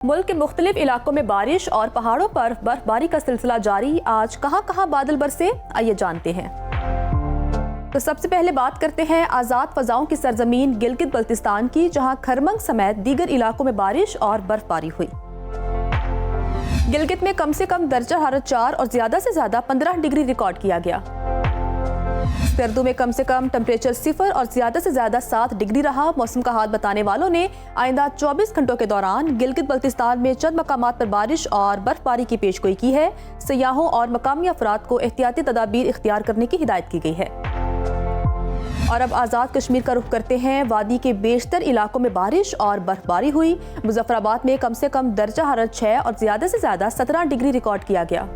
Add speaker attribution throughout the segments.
Speaker 1: मुल्क के मुख्तलिफ इलाकों में बारिश और पहाड़ों पर बर्फबारी का सिलसिला जारी। आज कहां कहां बादल बरसे, आइए जानते हैं। तो सबसे पहले बात करते हैं आज़ाद फ़ज़ाओं की सरजमीन गिलगित बल्तिस्तान की, जहां खरमंग समेत दीगर इलाकों में बारिश और बर्फबारी हुई। गिलगित में कम से कम दर्जा हरारत 4 और ज्यादा से ज्यादा 15 डिग्री रिकॉर्ड किया गया। स्कर्दू में कम से कम टेम्परेचर 0 और ज्यादा से ज्यादा 7 डिग्री रहा। मौसम का हाल बताने वालों ने आइंदा 24 घंटों के दौरान गिलगित बल्तिस्तान में चंद मकामात पर बारिश और बर्फबारी की पेशगोई की है। सयाहों और मकामी अफराद को एहतियाती तदाबीर इख्तियार करने की हिदायत की गई है। और अब आज़ाद कश्मीर का रुख करते हैं। वादी के बेशतर इलाकों में बारिश और बर्फबारी हुई। मुजफ्फराबाद में कम से कम दर्जा हरारत 6 और ज्यादा से ज्यादा 17 डिग्री रिकॉर्ड किया गया।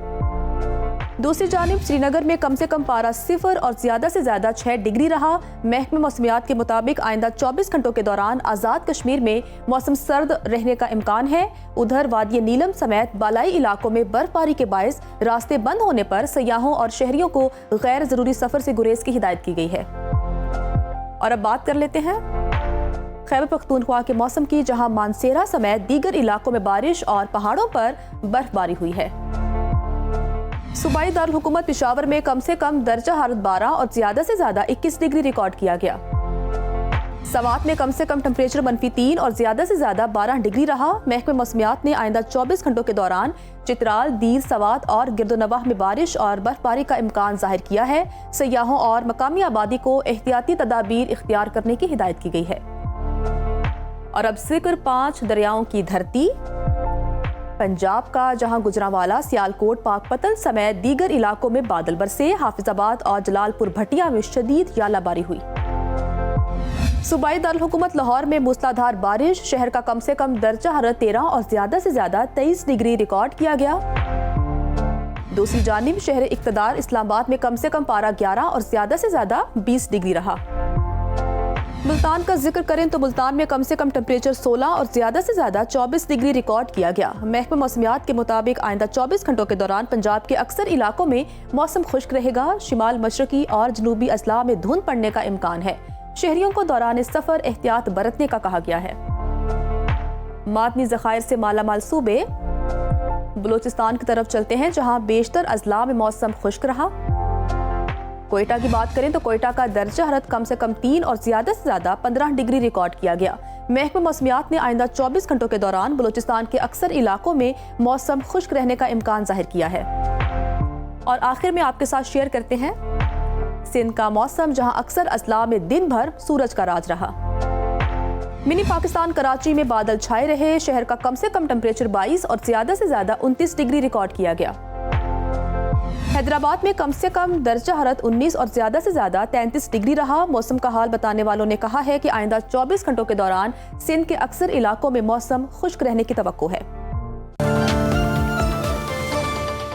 Speaker 1: दूसरी जानिब श्रीनगर में कम से कम पारा 0 और ज्यादा से ज्यादा 6 डिग्री रहा। महकमे मौसमियात के मुताबिक आइंदा 24 घंटों के दौरान आज़ाद कश्मीर में मौसम सर्द रहने का इम्कान है। उधर वादी नीलम समेत बालाई इलाकों में बर्फबारी के बायस रास्ते बंद होने पर सयाहों और शहरियों को गैर जरूरी सफर से गुरेज की हिदायत की गई है। और अब बात कर लेते हैं खैबर पख्तूनख्वा के मौसम की, जहां मानसेरा समेत दीगर इलाकों में बारिश और पहाड़ों पर बर्फबारी हुई है। सूबाई दारुल हुकूमत पेशावर में कम से कम दर्जा हरारत 12 और ज्यादा से ज्यादा 21 डिग्री रिकॉर्ड किया गया। सवात में कम से कम टेम्परेचर -3 और ज्यादा से ज्यादा 12 डिग्री रहा। महकमे मौसमियात ने आइंदा 24 घंटों के दौरान चित्राल, दीर, सवात और गिरदोनवाह में बारिश और बर्फबारी का इम्कान जाहिर किया है। सयाहों और मकामी आबादी को एहतियाती तदाबीर इख्तियार करने की हिदायत की गई है। और अब जिक्र 5 दरियाओं की धरती पंजाब का, जहां गुजरांवाला, सियालकोट, पाकपतन समेत दीगर इलाकों में बादल बरसे। हाफिजाबाद और जलालपुर भटिया में शदीद यालाबारी हुई। सूबाई दारुल हुकूमत लाहौर में मूसलाधार बारिश। शहर का कम से कम दर्जा हरारत 13 और ज्यादा से ज्यादा 23 डिग्री रिकॉर्ड किया गया। दूसरी जानिब शहर इक्तदार इस्लामाबाद में कम से कम पारा 11 और ज्यादा से ज्यादा 20 डिग्री रहा। मुल्तान का जिक्र करें तो मुल्तान में कम से कम टेम्परेचर 16 और ज्यादा से ज्यादा 24 डिग्री रिकॉर्ड किया गया। महकमा मौसमियात के मुताबिक आइंदा 24 घंटों के दौरान पंजाब के अक्सर इलाकों में मौसम खुश्क रहेगा। शिमाल मशरकी और जनूबी अजला में धुंध पड़ने का इम्कान है। शहरियों को दौरान सफर एहतियात बरतने का कहा गया है। मादनी ज़खायर से मालामाल सूबे बलोचिस्तान की तरफ चलते हैं, जहां बेशतर अजला में मौसम खुश्क रहा। कोयटा की बात करें तो कोयटा का दर्जा हरारत कम से कम 3 और ज्यादा से ज्यादा 15 डिग्री रिकॉर्ड किया गया। महकमा मौसमियात ने आइंदा 24 घंटों के दौरान बलोचिस्तान के अक्सर इलाकों में मौसम खुश्क रहने का इम्कान जाहिर किया है। और आखिर में आपके साथ शेयर करते हैं सिंध का मौसम, जहां अक्सर अजला में दिन भर सूरज का राज रहा। मिनी पाकिस्तान कराची में बादल छाए रहे। शहर का कम से कम टेम्परेचर 22 और ज्यादा से ज्यादा 29 डिग्री रिकॉर्ड किया गया। हैदराबाद में कम से कम दर्जा हरारत 19 और ज्यादा से ज्यादा 33 डिग्री रहा। मौसम का हाल बताने वालों ने कहा है कि आइंदा 24 घंटों के दौरान सिंध के अक्सर इलाकों में मौसम खुश्क रहने की तवक्को है।